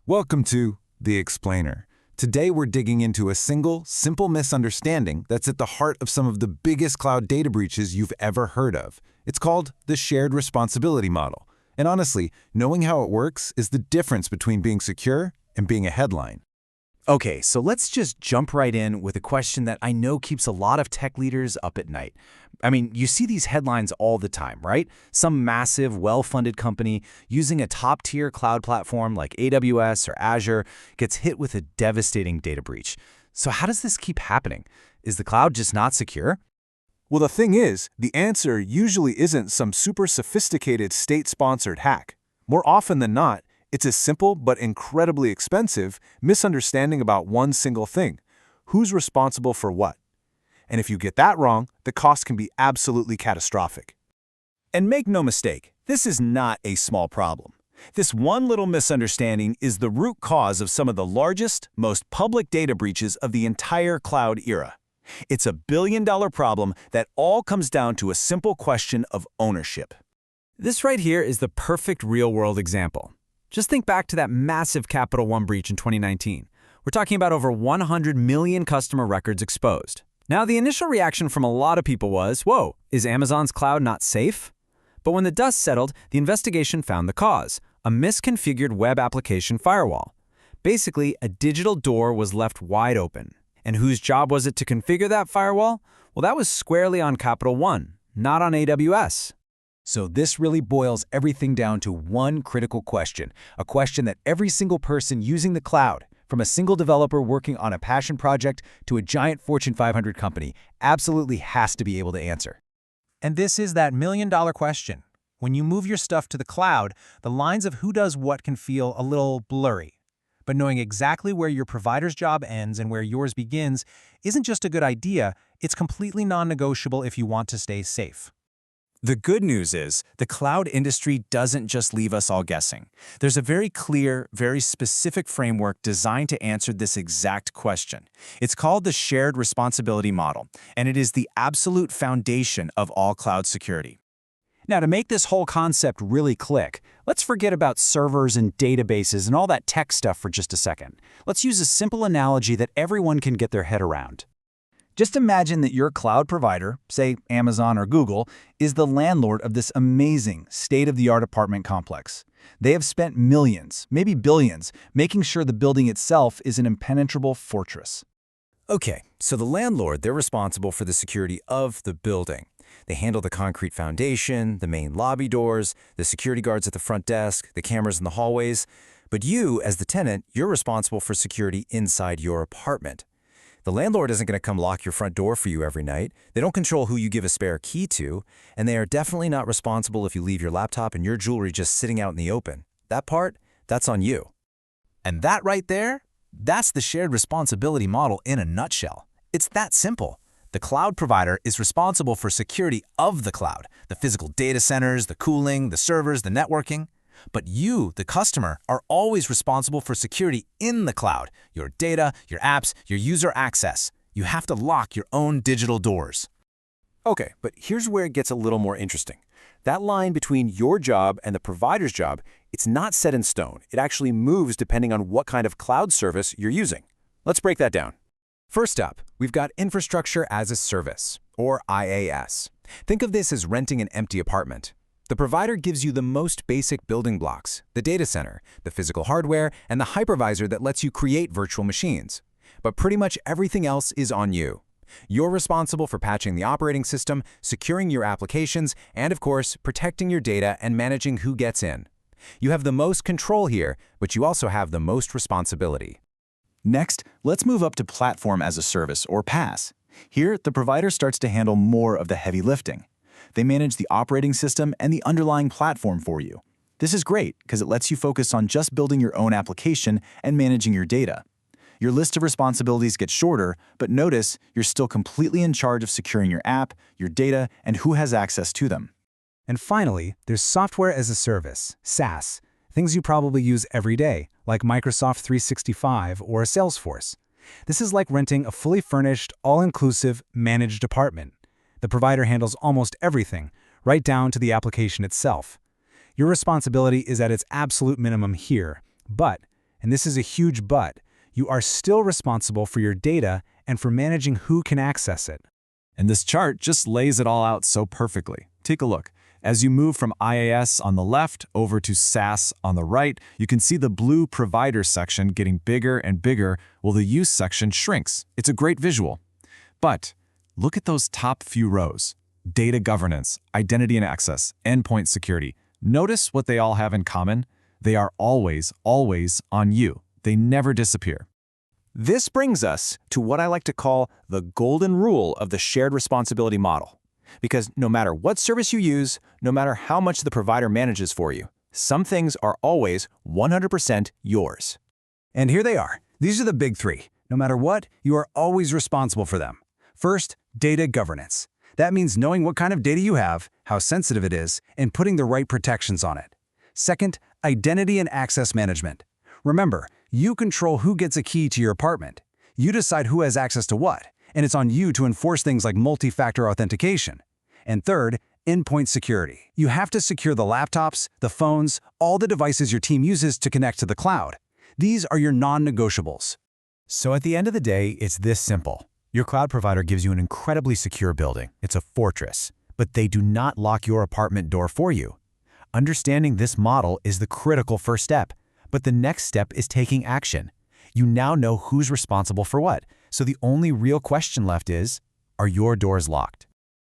Welcome to The Explainer. Today we're digging into a single, simple misunderstanding that's at the heart of some of the biggest cloud data breaches you've ever heard of. It's called the shared responsibility model. And honestly, knowing how it works is the difference between being secure and being a headline. Okay, so let's just jump right in with a question that I know keeps a lot of tech leaders up at night. I mean, you see these headlines all the time, right? Some massive, well-funded company using a top-tier cloud platform like AWS or Azure gets hit with a devastating data breach. So how does this keep happening? Is the cloud just not secure? Well, the thing is, the answer usually isn't some super sophisticated state-sponsored hack. More often than not, it's a simple but incredibly expensive misunderstanding about one single thing: who's responsible for what. And if you get that wrong, the cost can be absolutely catastrophic. And make no mistake, this is not a small problem. This one little misunderstanding is the root cause of some of the largest, most public data breaches of the entire cloud era. It's a billion-dollar problem that all comes down to a simple question of ownership. This right here is the perfect real-world example. Just think back to that massive Capital One breach in 2019. We're talking about over 100 million customer records exposed. Now, the initial reaction from a lot of people was, whoa, is Amazon's cloud not safe? But when the dust settled, the investigation found the cause: a misconfigured web application firewall. Basically, a digital door was left wide open. And whose job was it to configure that firewall? Well, that was squarely on Capital One, not on AWS. So this really boils everything down to one critical question, a question that every single person using the cloud, from a single developer working on a passion project to a giant Fortune 500 company, absolutely has to be able to answer. And this is that million-dollar question. When you move your stuff to the cloud, the lines of who does what can feel a little blurry. But knowing exactly where your provider's job ends and where yours begins isn't just a good idea, it's completely non-negotiable if you want to stay safe. The good news is, the cloud industry doesn't just leave us all guessing. There's a very clear, very specific framework designed to answer this exact question. It's called the shared responsibility model, and it is the absolute foundation of all cloud security. Now, to make this whole concept really click, let's forget about servers and databases and all that tech stuff for just a second. Let's use a simple analogy that everyone can get their head around. Just imagine that your cloud provider, say Amazon or Google, is the landlord of this amazing, state-of-the-art apartment complex. They have spent millions, maybe billions, making sure the building itself is an impenetrable fortress. Okay, so the landlord, they're responsible for the security of the building. They handle the concrete foundation, the main lobby doors, the security guards at the front desk, the cameras in the hallways. But you, as the tenant, you're responsible for security inside your apartment. The landlord isn't going to come lock your front door for you every night. They don't control who you give a spare key to, and they are definitely not responsible if you leave your laptop and your jewelry just sitting out in the open. That part, that's on you. And that right there, that's the shared responsibility model in a nutshell. It's that simple. The cloud provider is responsible for security of the cloud, the physical data centers, the cooling, the servers, the networking. But you, the customer, are always responsible for security in the cloud: your data, your apps, your user access. You have to lock your own digital doors. Okay, but here's where it gets a little more interesting. That line between your job and the provider's job, it's not set in stone. It actually moves depending on what kind of cloud service you're using. Let's break that down. First up, we've got Infrastructure as a Service, or IaaS. Think of this as renting an empty apartment. The provider gives you the most basic building blocks: the data center, the physical hardware, and the hypervisor that lets you create virtual machines. But pretty much everything else is on you. You're responsible for patching the operating system, securing your applications, and of course, protecting your data and managing who gets in. You have the most control here, but you also have the most responsibility. Next, let's move up to Platform as a Service, or PaaS. Here, the provider starts to handle more of the heavy lifting. They manage the operating system and the underlying platform for you. This is great because it lets you focus on just building your own application and managing your data. Your list of responsibilities gets shorter, but notice you're still completely in charge of securing your app, your data, and who has access to them. And finally, there's Software as a Service, SaaS, things you probably use every day, like Microsoft 365 or Salesforce. This is like renting a fully furnished, all-inclusive, managed apartment. The provider handles almost everything, right down to the application itself. Your responsibility is at its absolute minimum here, but And this is a huge but. You are still responsible for your data and for managing who can access it. And this chart just lays it all out so perfectly. Take a look. As you move from IaaS on the left over to SaaS on the right, you can see the blue provider section getting bigger and bigger while the use section shrinks. It's a great visual. But look at those top few rows. Data governance, identity and access, endpoint security. Notice what they all have in common. They are always, always on you. They never disappear. This brings us to what I like to call the golden rule of the shared responsibility model. Because no matter what service you use, no matter how much the provider manages for you, some things are always 100% yours. And here they are. These are the big three. No matter what, you are always responsible for them. First, data governance. That means knowing what kind of data you have, how sensitive it is, and putting the right protections on it. Second, identity and access management. Remember, you control who gets a key to your apartment. You decide who has access to what, and it's on you to enforce things like multi-factor authentication. And third, endpoint security. You have to secure the laptops, the phones, all the devices your team uses to connect to the cloud. These are your non-negotiables. So at the end of the day, it's this simple. Your cloud provider gives you an incredibly secure building. It's a fortress. But they do not lock your apartment door for you. Understanding this model is the critical first step. But the next step is taking action. You now know who's responsible for what. So the only real question left is, are your doors locked?